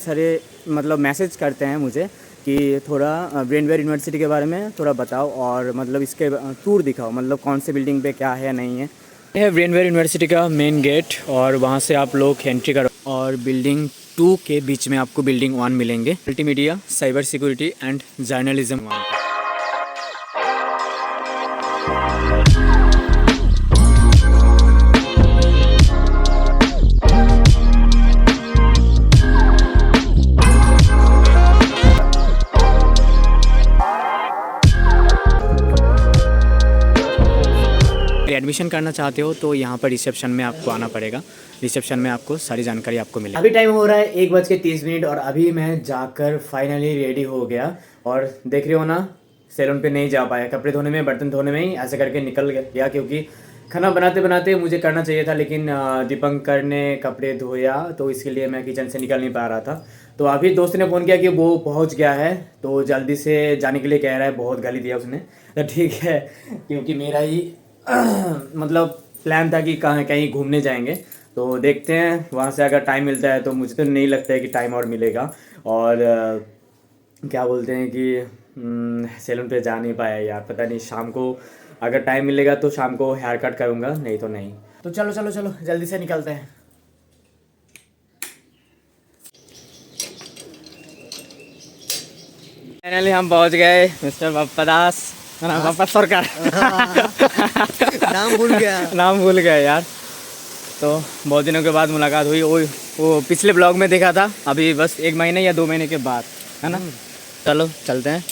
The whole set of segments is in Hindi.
सारे मतलब मैसेज करते हैं मुझे कि थोड़ा ब्रेनवेयर यूनिवर्सिटी के बारे में थोड़ा बताओ और मतलब इसके टूर दिखाओ, मतलब कौन से बिल्डिंग पे क्या है नहीं है। ये है ब्रेनवेयर यूनिवर्सिटी का मेन गेट और वहाँ से आप लोग एंट्री करो और बिल्डिंग 2 के बीच में आपको बिल्डिंग 1 मिलेंगे, multimedia, cyber security and journalism वहाँ पे। एडमिशन करना चाहते हो तो यहाँ पर रिसेप्शन में आपको आना पड़ेगा। रिसेप्शन में आपको सारी जानकारी आपको मिलेगी। अभी टाइम हो रहा है 1:30 और अभी मैं जाकर फाइनली रेडी हो गया और देख रहे हो ना, सैलून पे नहीं जा पाया, कपड़े धोने में, बर्तन धोने में ही ऐसे करके निकल गया क्योंकि खाना बनाते बनाते मुझे करना चाहिए था, लेकिन दीपंकर ने कपड़े धोया तो इसके लिए मैं किचन से निकल नहीं पा रहा था। तो अभी दोस्त ने फ़ोन किया कि वो पहुंच गया है तो जल्दी से जाने के लिए कह रहा है, बहुत गाली दिया उसने। तो ठीक है, क्योंकि मेरा ही मतलब प्लान था कि कहीं घूमने जाएंगे, तो देखते हैं वहाँ से अगर टाइम मिलता है। तो मुझे तो नहीं लगता है कि टाइम और मिलेगा और क्या बोलते हैं कि सैलून पे जा नहीं पाया यार, पता नहीं शाम को अगर टाइम मिलेगा तो शाम को हेयर कट करूँगा, नहीं तो नहीं। तो चलो चलो चलो जल्दी से निकलते हैं। फाइनली हम पहुँच गए मिस्टर पप्पा दास, पप्पा सरकार नाम भूल गया यार। तो बहुत दिनों के बाद मुलाकात हुई। वो पिछले ब्लॉग में देखा था, अभी बस 1 महीने या 2 महीने के बाद, है ना। चलो चलते हैं।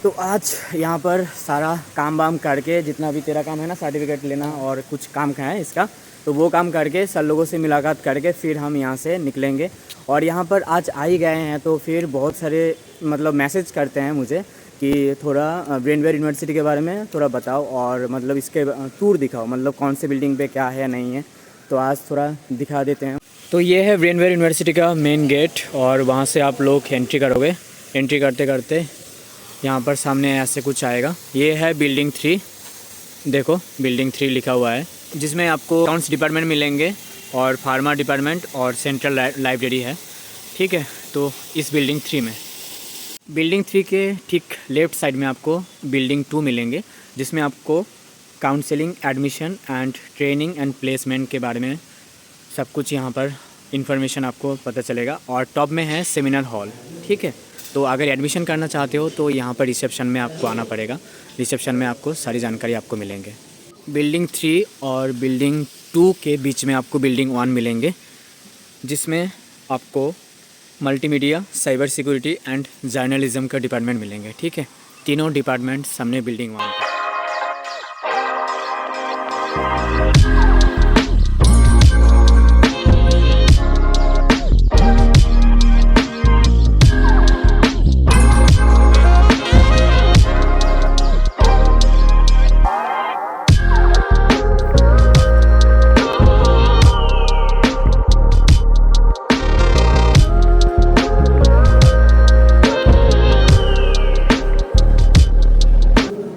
तो आज यहाँ पर सारा काम वाम करके, जितना भी तेरा काम है ना, सर्टिफिकेट लेना और कुछ काम का है इसका, तो वो काम करके सर लोगों से मुलाकात करके फिर हम यहाँ से निकलेंगे। और यहाँ पर आज आ ही गए हैं तो फिर बहुत सारे मतलब मैसेज करते हैं मुझे कि थोड़ा ब्रेनवेयर यूनिवर्सिटी के बारे में थोड़ा बताओ और मतलब इसके टूर दिखाओ, मतलब कौन से बिल्डिंग पे क्या है नहीं है। तो आज थोड़ा दिखा देते हैं। तो ये है ब्रेनवेयर यूनिवर्सिटी का मेन गेट और वहाँ से आप लोग एंट्री करोगे। एंट्री करते करते यहाँ पर सामने ऐसे कुछ आएगा। ये है बिल्डिंग 3, देखो बिल्डिंग 3 लिखा हुआ है, जिसमें आपको अकाउंट्स डिपार्टमेंट मिलेंगे और फार्मा डिपार्टमेंट और सेंट्रल लाइब्रेरी है। ठीक है, तो इस बिल्डिंग 3 में, बिल्डिंग 3 के ठीक लेफ़्ट साइड में आपको बिल्डिंग 2 मिलेंगे, जिसमें आपको counselling, admission and training and placement के बारे में सब कुछ यहाँ पर इन्फॉर्मेशन आपको पता चलेगा। और टॉप में है सेमिनार हॉल। ठीक है, तो अगर एडमिशन करना चाहते हो तो यहाँ पर रिसेप्शन में आपको आना पड़ेगा। रिसेप्शन में आपको सारी जानकारी आपको मिलेंगे। बिल्डिंग 3 और बिल्डिंग 2 के बीच में आपको बिल्डिंग 1 मिलेंगे, जिसमें आपको multimedia, cyber security and journalism का डिपार्टमेंट मिलेंगे। ठीक है, तीनों डिपार्टमेंट सामने बिल्डिंग 1 पे।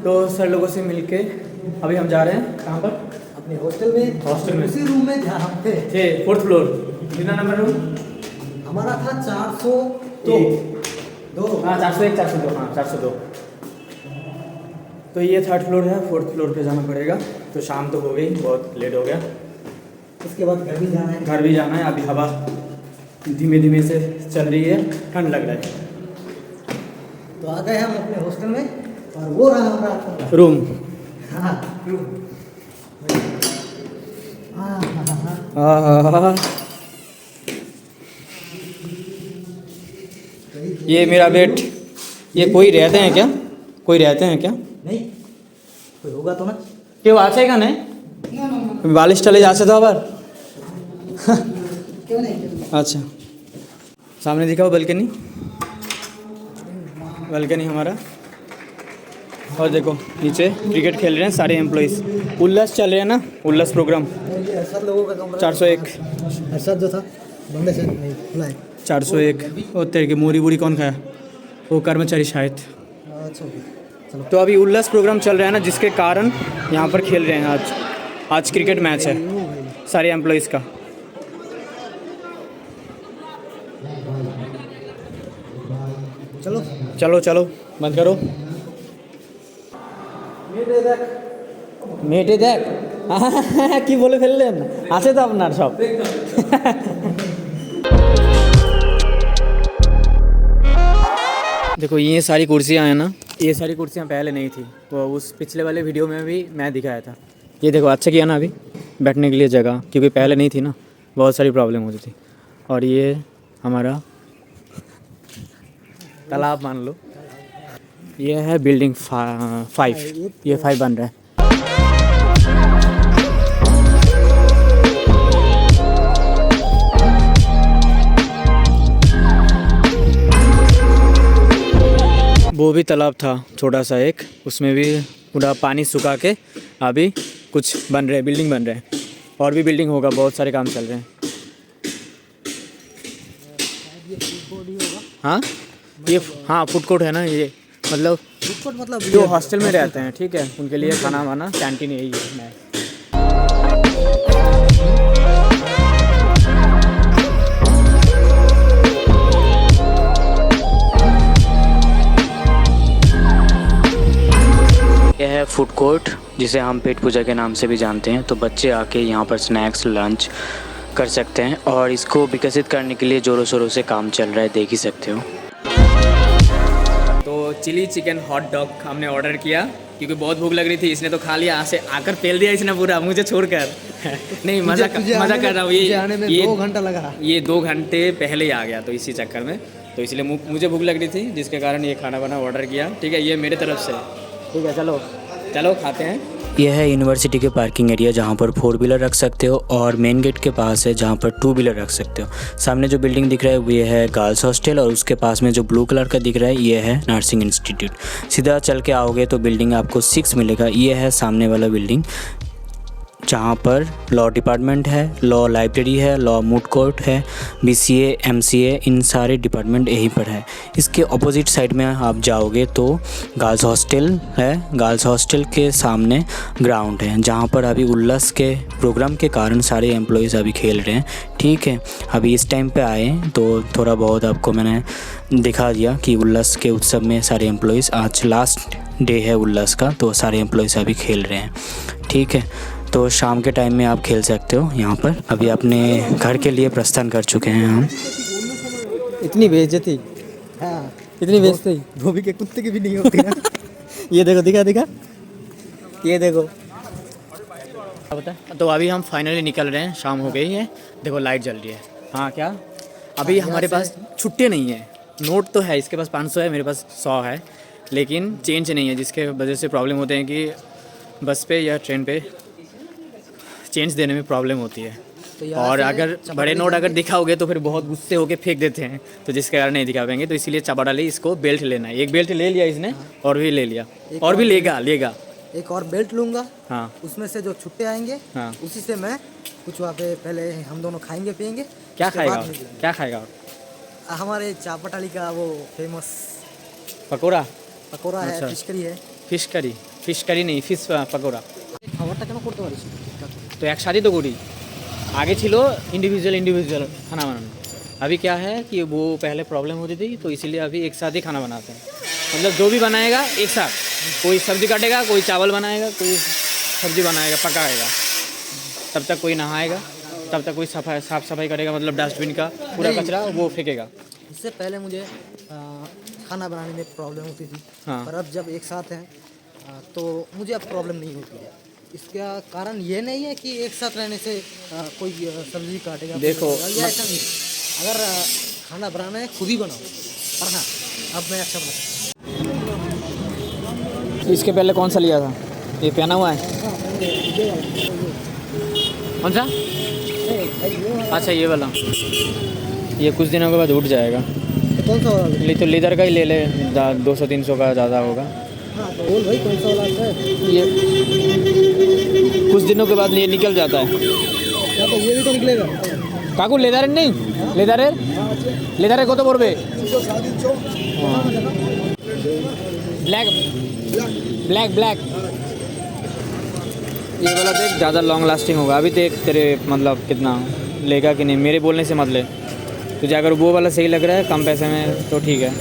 तो सर लोगों से मिलके अभी हम जा रहे हैं कहाँ पर, अपने हॉस्टल में उसी रूम में जहाँ हम थे 4th फ्लोर। कितना नंबर रूम हमारा था? 402। हाँ 401, 402, हाँ 402। तो ये 3rd फ्लोर है, 4th फ्लोर पे जाना पड़ेगा। तो शाम तो हो गई, बहुत लेट हो गया। उसके बाद घर भी जाना है। घर भी जाना है। अभी हवा धीमे धीमे से चल रही है, ठंड लग रहा है। तो आ गए हम अपने हॉस्टल में और वो रहा हमारा रूम। हाँ रूम। ये मेरा बेड। ये कोई रहते हैं क्या? कोई रहते हैं क्या? नहीं, कोई होगा तो ना। क्यों आछे का नहीं बालिश चले जाते तो आबार क्यों नहीं? अच्छा, सामने दिखाओ बल्कनी। बल्कनी हमारा। और देखो नीचे क्रिकेट खेल रहे हैं सारे एम्प्लॉइज़। उल्लास चल रहे हैं ना, उल्लास प्रोग्राम। सब लोगों का कमरा 401 हर्षद जो था बंदे से नहीं खुला है। 401 और तेरे की मोरी बूरी कौन खाया? वो कर्मचारी शायद। अच्छा तो अभी उल्लास प्रोग्राम चल रहा है ना, जिसके कारण यहाँ पर खेल रहे हैं। आज क्रिकेट मैच है सारे एम्प्लॉयज़ का। चलो चलो चलो बंद करो। মেটে দেখ কি বলে ফেললেন, আছে তো আপনার সব। देखो ये सारी कुर्सियाँ हैं ना, ये सारी कुर्सियाँ पहले नहीं थी, तो उस पिछले वाले वीडियो में भी मैं दिखाया था। ये देखो अच्छा किया ना अभी बैठने के लिए जगह, क्योंकि पहले नहीं थी ना, बहुत सारी प्रॉब्लम होती थी। और ये हमारा तालाब मान लो। ये है बिल्डिंग 5, ये 5 बन रहा है। वो भी तालाब था छोटा सा एक, उसमें भी पूरा पानी सुखा के अभी कुछ बन रहे, बिल्डिंग बन रहे हैं। और भी बिल्डिंग होगा, बहुत सारे काम चल रहे हैं। हाँ ये हाँ फूड कोर्ट है ना ये, मतलब जो हॉस्टल में रहते हैं, ठीक है, उनके लिए खाना वाना कैंटीन यही है। यह है फूड कोर्ट, जिसे हम पेट पूजा के नाम से भी जानते हैं। तो बच्चे आके यहाँ पर स्नैक्स लंच कर सकते हैं, और इसको विकसित करने के लिए ज़ोरों शोरों से काम चल रहा है, देख ही सकते हो। तो चिली चिकन हॉट डॉग हमने ऑर्डर किया, क्योंकि बहुत भूख लग रही थी। इसने तो खा लिया, से आकर पेल दिया इसने पूरा, मुझे छोड़कर। नहीं मज़ा कर रहा हूँ। ये 2 घंटा लगा, ये 2 घंटे पहले ही आ गया, तो इसी चक्कर में, तो इसलिए मुझे भूख लग रही थी, जिसके कारण ये खाना वाना ऑर्डर किया। ठीक है, ये मेरे तरफ से, ठीक है। चलो चलो खाते हैं। यह है यूनिवर्सिटी के पार्किंग एरिया, जहाँ पर 4 व्हीलर रख सकते हो, और मेन गेट के पास है जहाँ पर 2 व्हीलर रख सकते हो। सामने जो बिल्डिंग दिख रहा है ये है गर्ल्स हॉस्टल, और उसके पास में जो ब्लू कलर का दिख रहा है ये है नर्सिंग इंस्टीट्यूट। सीधा चल के आओगे तो बिल्डिंग आपको 6 मिलेगा। ये है सामने वाला बिल्डिंग, जहाँ पर लॉ डिपार्टमेंट है, लॉ लाइब्रेरी है, लॉ मूड कोर्ट है, BCA MCA, इन सारे डिपार्टमेंट यहीं पर है। इसके ऑपोजिट साइड में आप जाओगे तो गर्ल्स हॉस्टल है। गर्ल्स हॉस्टल के सामने ग्राउंड है, जहाँ पर अभी उल्लास के प्रोग्राम के कारण सारे एम्प्लॉयज़ अभी खेल रहे हैं। ठीक है, अभी इस टाइम पे आए तो थोड़ा बहुत आपको मैंने दिखा दिया कि उल्लास के उत्सव में सारे एम्प्लॉयज़, आज लास्ट डे है उल्लास का, तो सारे एम्प्लॉयज़ अभी खेल रहे हैं। ठीक है, तो शाम के टाइम में आप खेल सकते हो यहाँ पर। अभी अपने घर के लिए प्रस्थान कर चुके हैं हम। इतनी बेइज्जती, हाँ इतनी बेइज्जती धोबी के कुत्ते की भी नहीं होती ना। ये देखो, दिखा ये देखो। तो अभी हम फाइनली निकल रहे हैं, शाम हो गई है। देखो लाइट जल रही है। हाँ क्या, अभी हमारे पास छुट्टी नहीं है। नोट तो है, इसके पास 500 है, मेरे पास 100 है, लेकिन चेंज नहीं है, जिसके वजह से प्रॉब्लम होते हैं कि बस पे या ट्रेन पे चेंज देने में प्रॉब्लम होती है। तो और अगर बड़े नोट अगर दिखाओगे तो फिर बहुत गुस्से होके फेंक देते हैं, तो जिसके कारण नहीं दिखा पाएंगे। तो इसीलिए चबा डाली, इसको बेल्ट लेना है। एक बेल्ट ले लिया इसने, और भी ले लिया, और भी लेगा। एक और बेल्ट लूँगा, हाँ उसमें से जो छुट्टे आएंगे, हाँ, उसी से मैं कुछ वहाँ पे पहले हम दोनों खाएंगे पियेंगे। क्या उसके खाएगा बाद और? निकलेंगे। क्या खाएगा और? हमारे चापटाली का वो फेमस पकौड़ा पकौड़ा है, अच्छा। Fish curry. फिश करी नहीं, फिश पकौड़ा। খাবারটা কেন করতে পারিস? तो एक साथी तो करी आगे छिलो इंडिविजुअल खाना बनाना। अभी क्या है कि वो पहले प्रॉब्लम होती थी, तो इसीलिए अभी एक साथ ही खाना बनाते हैं। मतलब जो भी बनाएगा एक साथ, कोई सब्ज़ी काटेगा, कोई चावल बनाएगा, कोई सब्ज़ी बनाएगा, पकाएगा, तब तक कोई नहाएगा, तब तक कोई साफ़ सफाई करेगा, मतलब डस्टबिन का पूरा कचरा वो फेंकेगा। इससे पहले मुझे खाना बनाने में प्रॉब्लम होती थी, हाँ। पर अब जब एक साथ हैं तो मुझे अब प्रॉब्लम नहीं होती है। इसका कारण ये नहीं है कि एक साथ रहने से कोई सब्जी काटेगा, देखो, या ऐसा नहीं। अगर खाना बनाना है खुद ही बनाओ, पर हाँ अब मैं अच्छा बना सकता इसके पहले कौन सा लिया था? ये पहना हुआ है, कौन सा? अच्छा ये वाला, ये कुछ दिनों के बाद उठ जाएगा। हूँ। कौन सा वाला? तो लीदर का ही ले ले, 200-300 का ज़्यादा होगा। हाँ तो बोल भाई कौन सा वाला है? ये कुछ दिनों के बाद ये निकल जाता है। क्या तो ये भी तो निकलेगा? काकू लेदार नहीं, लेदार को तो बोलबे ब्लैक ब्लैक ब्लैक। ये वाला देख ज़्यादा लॉन्ग लास्टिंग होगा। अभी देख तेरे मतलब कितना लेगा कि नहीं, मेरे बोलने से मत ले। तुझे अगर वो वाला सही लग रहा है कम पैसे में तो ठीक है।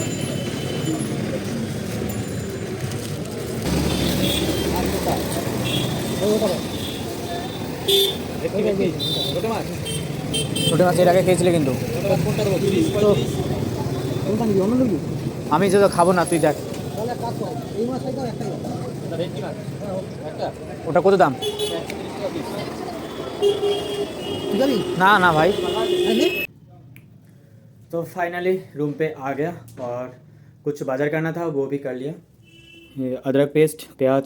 छोटे माছ এর আগে খেয়েছিলি কিন্তু আমি যে তো খাবো না, তুই দেখ ওটা কত দাম। ना ना भाई। तो फाइनली रूम पे आ गया और कुछ बाजार करना था वो भी कर लिया। ये अदरक पेस्ट, प्याज,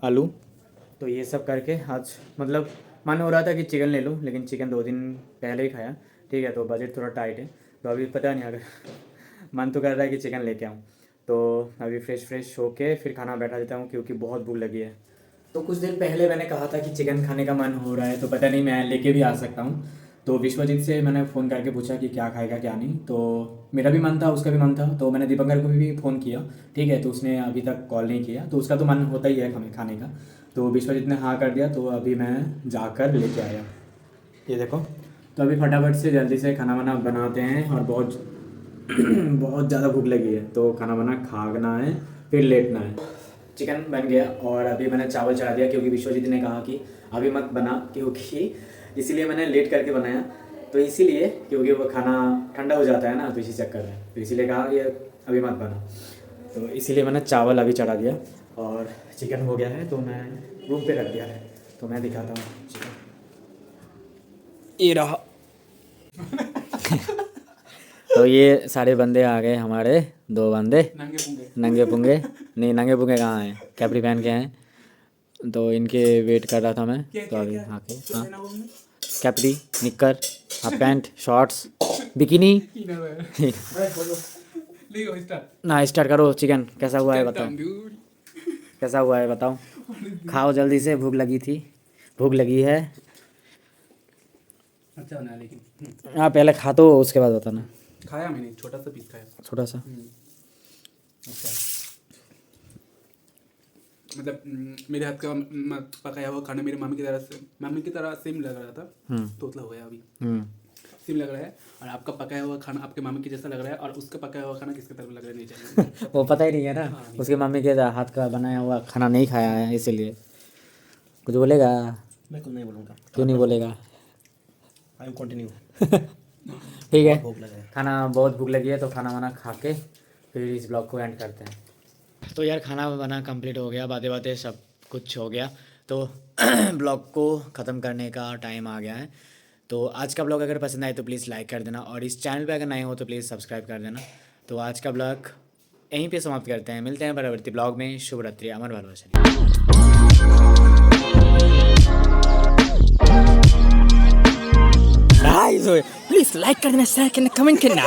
आलू, तो ये सब करके आज मतलब मन हो रहा था कि चिकन ले लूँ, लेकिन चिकन 2 दिन पहले ही खाया। ठीक है, तो बजट थोड़ा टाइट है, तो अभी पता नहीं अगर मन तो कर रहा है कि चिकन लेके आऊँ। तो अभी फ्रेश होके फिर खाना बैठा देता हूँ क्योंकि बहुत भूख लगी है। तो कुछ दिन पहले मैंने कहा था कि चिकन खाने का मन हो रहा है, तो पता नहीं मैं लेके भी आ सकता हूँ। तो विश्वजीत से मैंने फ़ोन करके पूछा कि क्या खाएगा क्या नहीं, तो मेरा भी मन था उसका भी मन था, तो मैंने दीपंकर को भी फ़ोन किया। ठीक है, तो उसने अभी तक कॉल नहीं किया, तो उसका तो मन होता ही है खाने का। तो विश्वजीत ने हाँ कर दिया, तो अभी मैं जाकर लेके आया। ये देखो, तो अभी फटाफट से जल्दी से खाना वाना बनाते हैं और बहुत बहुत ज़्यादा भूख लगी है, तो खाना वाना खाना है फिर लेटना है। चिकन बन गया और अभी मैंने चावल चढ़ा दिया क्योंकि विश्वजीत ने कहा कि अभी मत बना, क्योंकि इसीलिए मैंने लेट करके बनाया, तो इसीलिए क्योंकि वो खाना ठंडा हो जाता है ना, तो इसी चक्कर में, तो इसीलिए कहा कि अभी मत बना, तो इसीलिए मैंने चावल अभी चढ़ा दिया और चिकन हो गया है, तो मैं रूम पे रख दिया है। तो मैं दिखाता हूँ चिकन, ये रहा। तो ये सारे बंदे आ गए हमारे, 2 बंदे नंगे पुंगे नहीं नंगे पुंगे कहाँ हैं, कैपरी पहन के हैं, तो इनके वेट कर रहा था मैं। तो अभी आके हाँ, कैपरी, निक्कर, हाफ पैंट, शॉर्ट्स, बिकिनी। ना स्टार्ट करो। चिकन कैसा हुआ है बताओ, कैसा हुआ है बताओ। खाओ जल्दी से, भूख लगी है। अच्छा बना लेकिन हाँ पहले खा तो उसके बाद बताना। खाया मैंने, छोटा सा पीस खाया। छोटा सा अच्छा, मतलब मेरे हाथ का पकाया हुआ खाना मेरे मामी की तरह सेम लग रहा था, तोतला हो गया अभी। सेम लग रहा है, और आपका पकाया हुआ खाना आपके मामी के जैसा लग रहा है, और उसका पकाया हुआ खाना किसके तरफ लग रहा है नहीं चाहिए। वो पता ही नहीं है ना, उसके मम्मी के हाथ का बनाया हुआ खाना नहीं खाया है, इसीलिए कुछ बोलेगा। मैं कुछ नहीं बोलूँगा। क्यों नहीं बोलेगा? I continue. ठीक है, खाना बहुत भूख लगी है, तो खाना वाना खा के फिर इस ब्लॉग को एंड करते हैं। तो यार खाना बना कंप्लीट हो गया, बातें सब कुछ हो गया, तो ब्लॉग को ख़त्म करने का टाइम आ गया है। तो आज का ब्लॉग अगर पसंद आए तो प्लीज़ लाइक कर देना, और इस चैनल पे अगर नए हो तो प्लीज़ सब्सक्राइब कर देना। तो आज का ब्लॉग यहीं पे समाप्त करते हैं, मिलते हैं परवर्ती ब्लॉग में। शुभ रात्रि, अमर भालोचन। प्लीज़ लाइक कर देना, शेयर करना, कमेंट करना।